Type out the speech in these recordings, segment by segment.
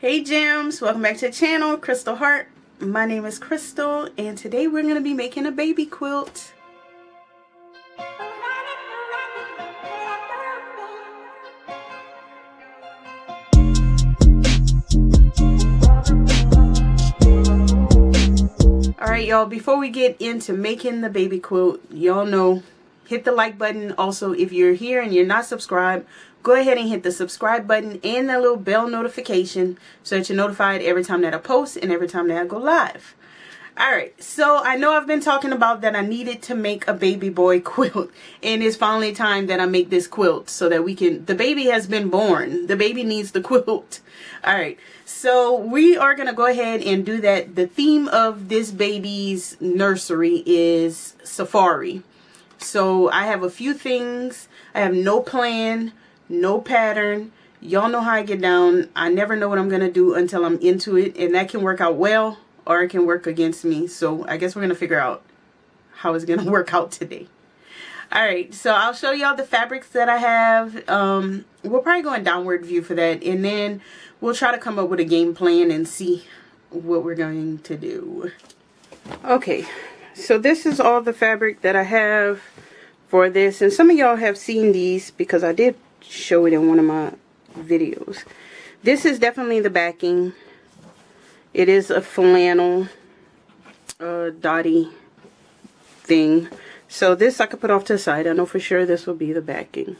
Hey gems, welcome back to the channel, Crystal Heart. My name is Crystal and today we're going to be making a baby quilt. Alright y'all, before we get into making the baby quilt, y'all know, hit the like button. Also, if you're here and you're not subscribed, go ahead and hit the subscribe button and that little bell notification so that you're notified every time that I post and every time that I go live. Alright, so I know I've been talking about that I needed to make a baby boy quilt, and it's finally time that I make this quilt so that we can, the baby has been born, the baby needs the quilt. Alright, so we are going to go ahead and do that. The theme of this baby's nursery is safari. So I have a few things. I have no plan, no pattern. Y'all know how I get down. I never know what I'm going to do until I'm into it, and that can work out well or it can work against me. So I guess we're going to figure out how it's going to work out today. Alright, so I'll show y'all the fabrics that I have. We'll probably go in downward view for that, and then we'll try to come up with a game plan and see what we're going to do. Okay, so this is all the fabric that I have for this, and some of y'all have seen these because I did show it in one of my videos. This is definitely the backing. It is a flannel dotty thing. So this I could put off to the side. I know for sure this will be the backing,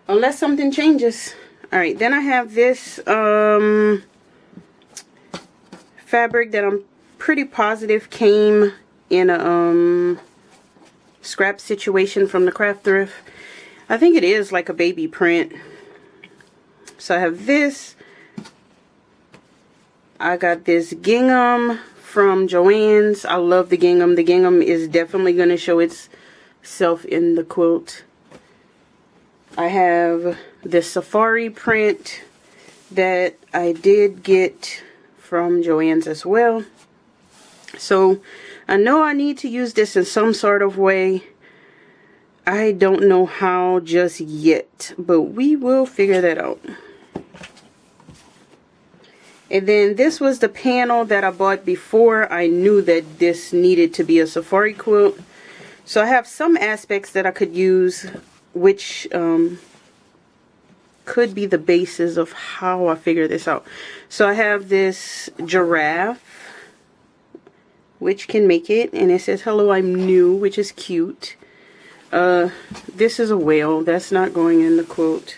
unless something changes. Alright, then I have this fabric that I'm pretty positive came in a scrap situation from the craft thrift. I think it is like a baby print. So I have this. I got this gingham from Joann's. I love the gingham. The gingham is definitely going to show itself in the quilt. I have this safari print that I did get from Joann's as well. So I know I need to use this in some sort of way. I don't know how just yet, but we will figure that out. And then this was the panel that I bought before I knew that this needed to be a safari quilt. So I have some aspects that I could use, which could be the basis of how I figure this out. So I have this giraffe, which can make it, and it says hello, I'm new, which is cute. This is a whale. That's not going in the quilt.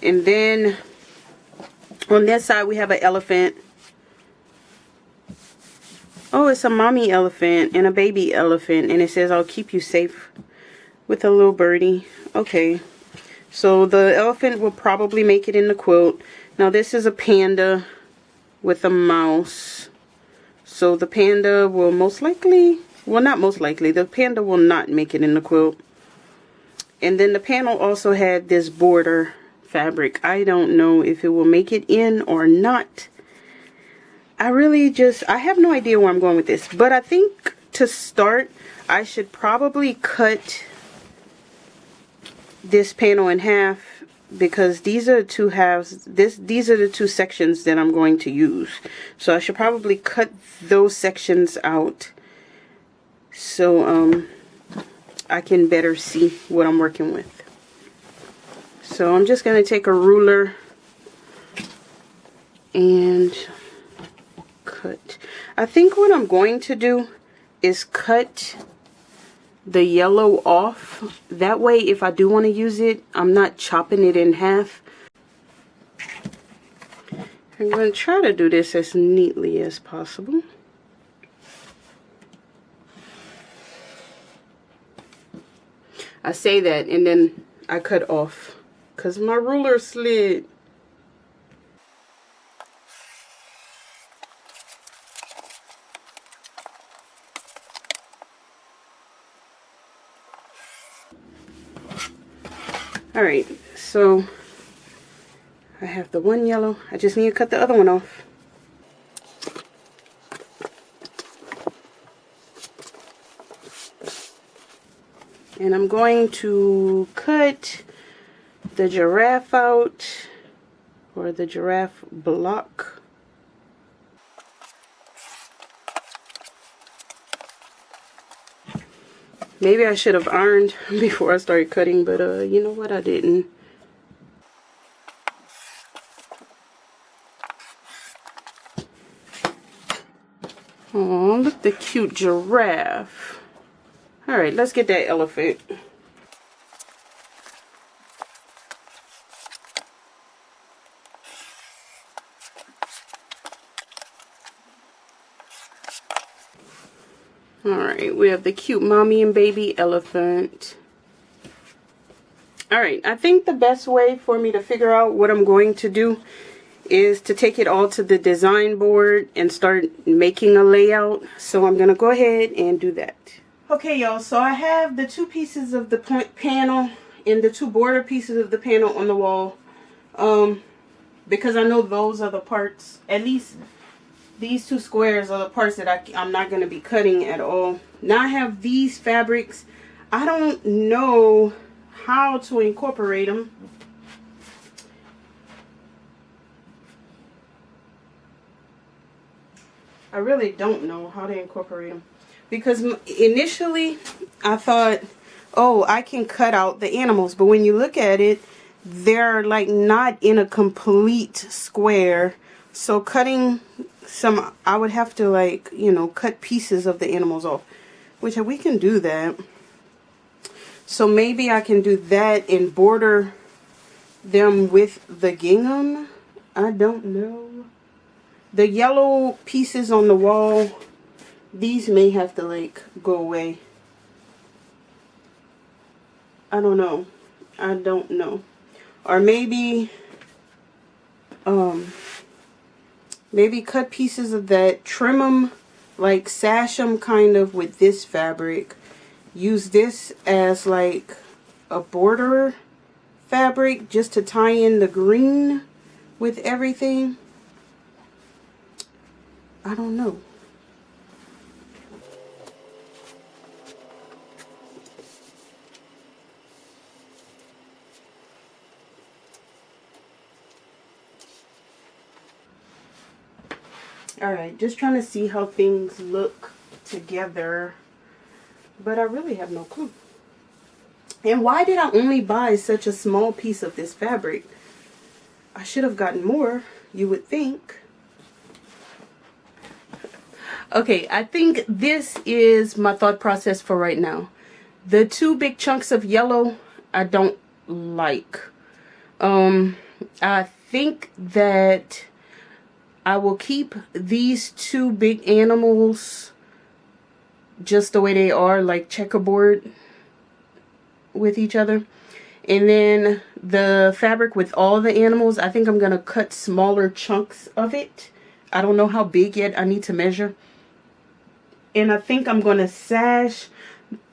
And then on this side we have an elephant. Oh, it's a mommy elephant and a baby elephant, and it says I'll keep you safe, with a little birdie. Okay, so the elephant will probably make it in the quilt. Now this is a panda with a mouse. So the panda will most likely, well, not most likely, the panda will not make it in the quilt. And then the panel also had this border fabric. I don't know if it will make it in or not. I have no idea where I'm going with this. But I think to start, I should probably cut this panel in half, because these are the two halves. These are the two sections that I'm going to use. So I should probably cut those sections out so I can better see what I'm working with. So I'm just going to take a ruler and cut. I think what I'm going to do is cut the yellow off. That way, if I do want to use it, I'm not chopping it in half. I'm going to try to do this as neatly as possible. I say that and then I cut off because my ruler slid. Alright, so I have the one yellow. I just need to cut the other one off. And I'm going to cut the giraffe out or the giraffe block. Maybe I should have ironed before I started cutting, but you know what, I didn't. Oh, look at the cute giraffe. All right, let's get that elephant. Alright, we have the cute mommy and baby elephant. Alright, I think the best way for me to figure out what I'm going to do is to take it all to the design board and start making a layout. So I'm going to go ahead and do that. Okay, y'all, so I have the 2 pieces of the panel and the 2 border pieces of the panel on the wall. Because I know those are the parts, at least these 2 squares are the parts that I'm not going to be cutting at all. Now I have these fabrics. I don't know how to incorporate them. I really don't know how to incorporate them. Because initially I thought, oh, I can cut out the animals. But when you look at it, they're like not in a complete square. So cutting some, I would have to, like, you know, cut pieces of the animals off, which we can do that. So maybe I can do that and border them with the gingham. I don't know. The yellow pieces on the wall, these may have to, like, go away. I don't know. I don't know. Or maybe maybe cut pieces of that, trim them, like sash them kind of with this fabric. Use this as like a border fabric just to tie in the green with everything. I don't know. Alright, just trying to see how things look together. But I really have no clue. And why did I only buy such a small piece of this fabric? I should have gotten more, you would think. Okay, I think this is my thought process for right now. The 2 big chunks of yellow, I don't like. I think that I will keep these 2 big animals just the way they are, like checkerboard with each other. And then the fabric with all the animals, I think I'm going to cut smaller chunks of it. I don't know how big yet. I need to measure. And I think I'm going to sash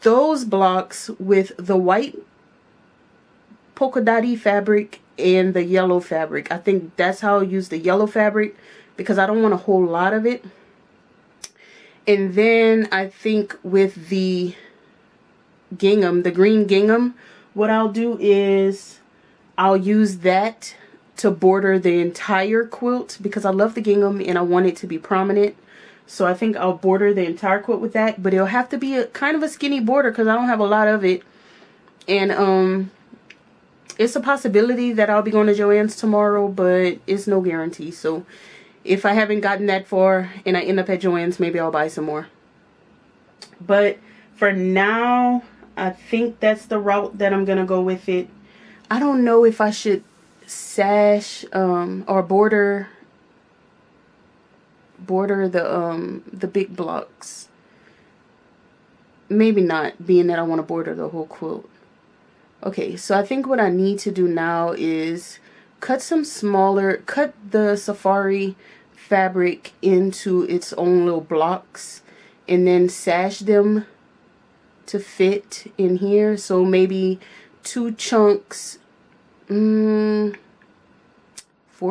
those blocks with the white polka dotty fabric and the yellow fabric. I think that's how I'll use the yellow fabric, because I don't want a whole lot of it. And then I think with the gingham, the green gingham, what I'll do is I'll use that to border the entire quilt, because I love the gingham and I want it to be prominent. So I think I'll border the entire quilt with that, but it'll have to be a kind of a skinny border because I don't have a lot of it. And it's a possibility that I'll be going to Joann's tomorrow, but it's no guarantee. So if I haven't gotten that far and I end up at Joann's, maybe I'll buy some more. But for now, I think that's the route that I'm going to go with it. I don't know if I should sash or border the big blocks. Maybe not, being that I want to border the whole quilt. Okay, so I think what I need to do now is cut the safari fabric into its own little blocks and then sash them to fit in here. So maybe 2 chunks, 4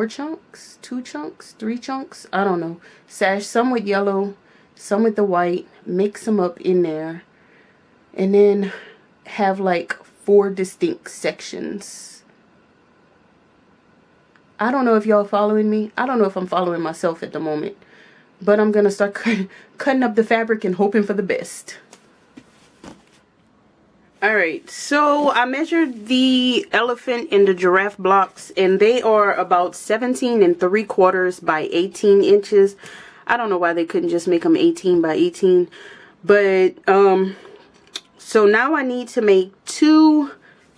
chunks, 2 chunks, 3 chunks, I don't know. Sash some with yellow, some with the white, mix them up in there, and then have like 4 distinct sections. I don't know if y'all following me. I don't know if I'm following myself at the moment. But I'm going to start cutting up the fabric and hoping for the best. Alright, so I measured the elephant and the giraffe blocks, and they are about 17 3/4 by 18 inches. I don't know why they couldn't just make them 18 by 18. But, so now I need to make 2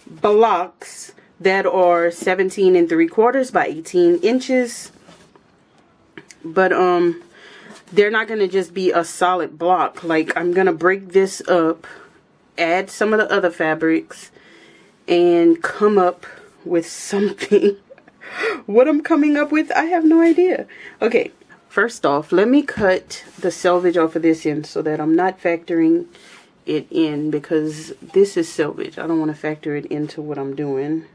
blocks that are 17 3/4 by 18 inches. But, they're not going to just be a solid block. Like, I'm going to break this up, add some of the other fabrics, and come up with something. What I'm coming up with, I have no idea. Okay, first off, let me cut the selvage off of this end so that I'm not factoring it in, because this is selvage. I don't want to factor it into what I'm doing.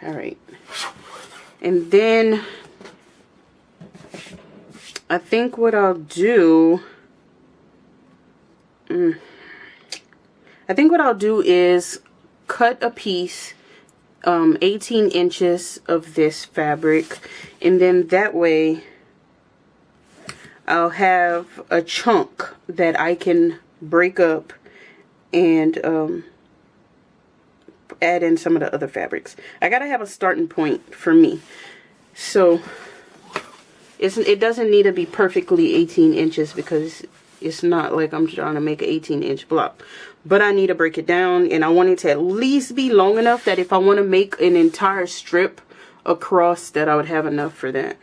Alright, and then I think what I'll do, is cut a piece, 18 inches of this fabric, and then that way I'll have a chunk that I can break up and add in some of the other fabrics. I gotta have a starting point for me. So it doesn't need to be perfectly 18 inches because it's not like I'm trying to make an 18-inch block. But I need to break it down, and I want it to at least be long enough that if I want to make an entire strip across, that I would have enough for that.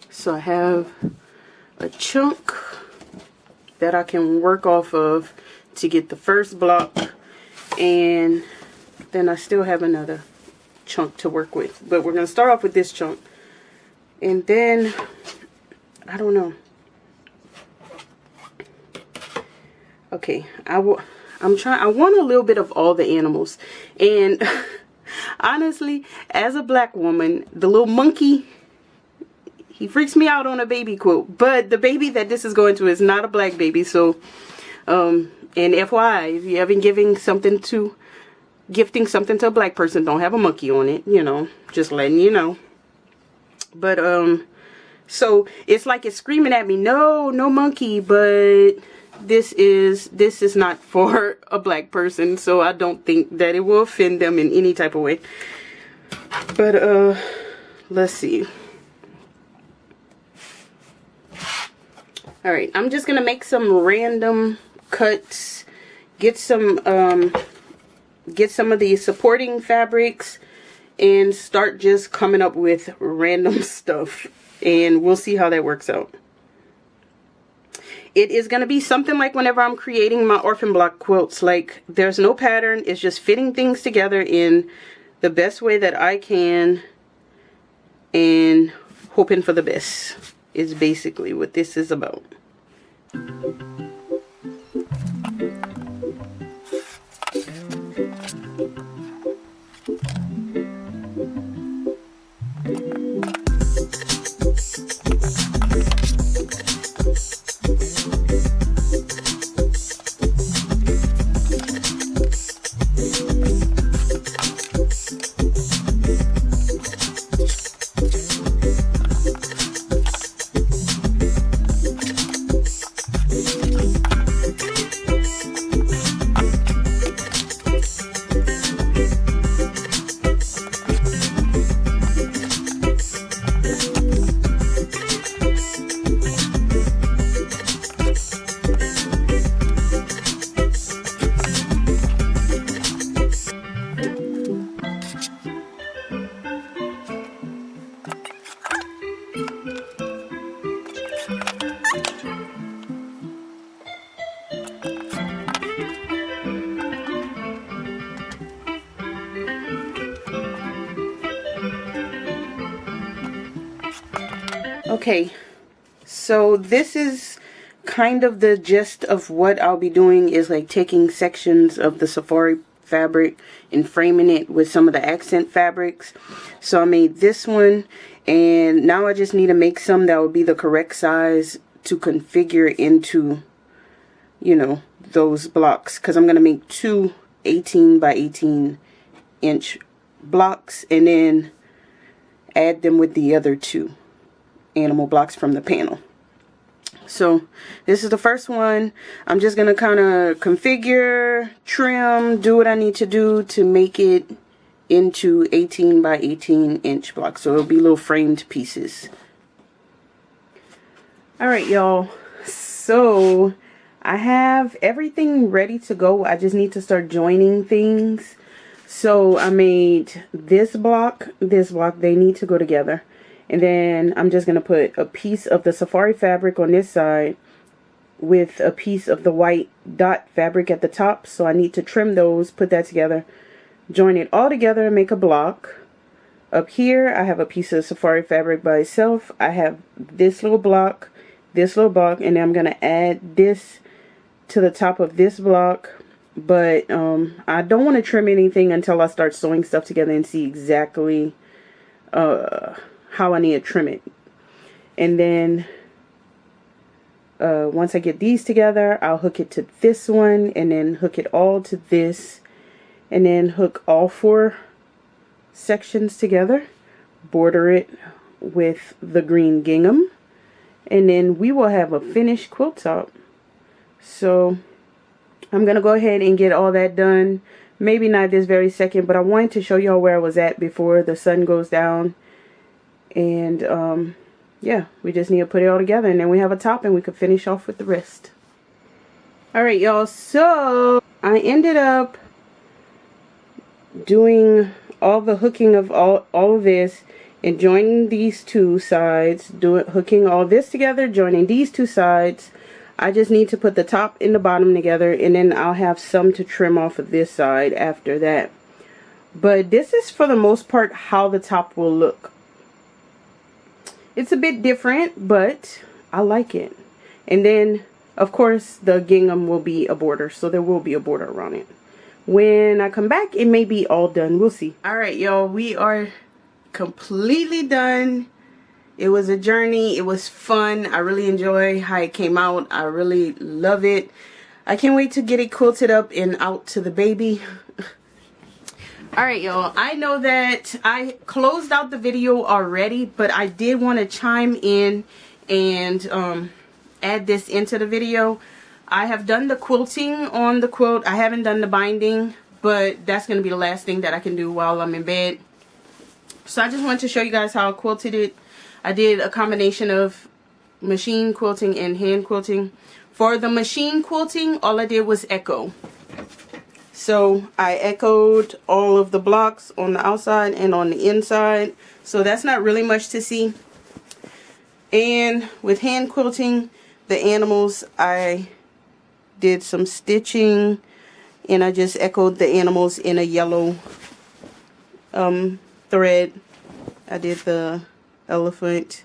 So I have a chunk that I can work off of to get the first block, and then I still have another chunk to work with, but we're going to start off with this chunk, and then I don't know. Okay, I want a little bit of all the animals, and honestly, as a black woman, the little monkey, he freaks me out on a baby quilt, but the baby that this is going to is not a black baby. So and FYI, if you haven't gifting something to a black person, don't have a monkey on it, you know, just letting you know. But so it's like it's screaming at me, no monkey, but this is not for a black person, so I don't think that it will offend them in any type of way. But let's see. All right, I'm just gonna make some random cuts, get some of the supporting fabrics, and start just coming up with random stuff, and we'll see how that works out. It is going to be something like whenever I'm creating my orphan block quilts, like there's no pattern, it's just fitting things together in the best way that I can and hoping for the best is basically what this is about. Okay, so this is kind of the gist of what I'll be doing, is like taking sections of the safari fabric and framing it with some of the accent fabrics. So I made this one, and now I just need to make some that will be the correct size to configure into you know, those blocks, because I'm going to make two 18 by 18 inch blocks and then add them with the other two animal blocks from the panel. So this is the first one. I'm just going to kind of configure, trim, do what I need to do to make it into 18 by 18 inch blocks. So it'll be little framed pieces. Alright, y'all. So I have everything ready to go. I just need to start joining things. So I made this block, they need to go together. And then I'm just going to put a piece of the safari fabric on this side with a piece of the white dot fabric at the top. So I need to trim those, put that together, join it all together and make a block. Up here I have a piece of safari fabric by itself. I have this little block, and then I'm going to add this to the top of this block. But I don't want to trim anything until I start sewing stuff together and see exactly how I need to trim it. And then once I get these together, I'll hook it to this one and then hook it all to this and then hook all 4 sections together, border it with the green gingham, and then we will have a finished quilt top. So I'm gonna go ahead and get all that done. Maybe not this very second, but I wanted to show y'all where I was at before the sun goes down. And yeah, we just need to put it all together and then we have a top and we could finish off with the rest. Alright, y'all, so I ended up doing all the hooking of all of this and joining these two sides, hooking all this together, joining these two sides. I just need to put the top and the bottom together, and then I'll have some to trim off of this side after that. But this is for the most part how the top will look. It's a bit different, but I like it. And then, of course, the gingham will be a border, so there will be a border around it. When I come back, it may be all done. We'll see. Alright, y'all, we are completely done. It was a journey. It was fun. I really enjoy how it came out. I really love it. I can't wait to get it quilted up and out to the baby. Alright, y'all. I know that I closed out the video already, but I did want to chime in and add this into the video. I have done the quilting on the quilt. I haven't done the binding, but that's going to be the last thing that I can do while I'm in bed. So I just wanted to show you guys how I quilted it. I did a combination of machine quilting and hand quilting. For the machine quilting, all I did was echo. So I echoed all of the blocks on the outside and on the inside. So that's not really much to see. And with hand quilting, the animals, I did some stitching and I just echoed the animals in a yellow thread. I did the elephant.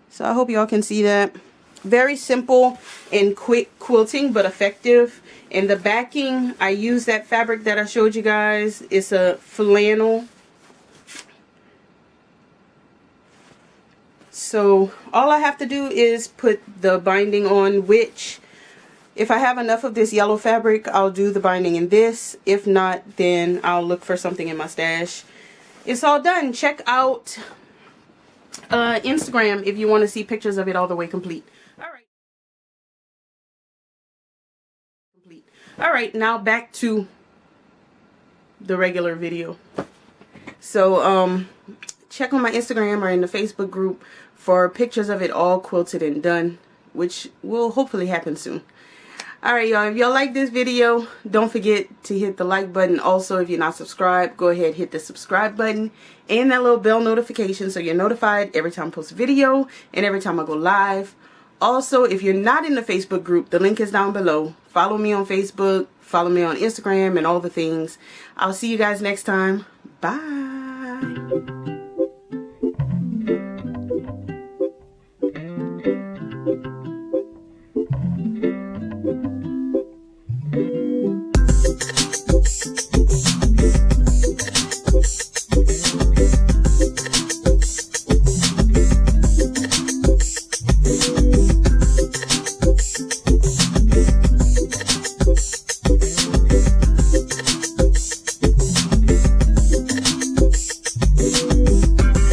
So I hope y'all can see that. Very simple and quick quilting, but effective. And the backing, I used that fabric that I showed you guys. It's a flannel. So all I have to do is put the binding on, which if I have enough of this yellow fabric, I'll do the binding in this. If not, then I'll look for something in my stash. It's all done. Check out Instagram if you want to see pictures of it all the way complete. Alright, now back to the regular video. So check on my Instagram or in the Facebook group for pictures of it all quilted and done, which will hopefully happen soon. Alright, y'all, if y'all like this video, don't forget to hit the like button. Also, if you're not subscribed, go ahead, hit the subscribe button and that little bell notification so you're notified every time I post a video and every time I go live. Also, if you're not in the Facebook group, the link is down below. Follow me on Facebook, follow me on Instagram, and all the things. I'll see you guys next time. Bye.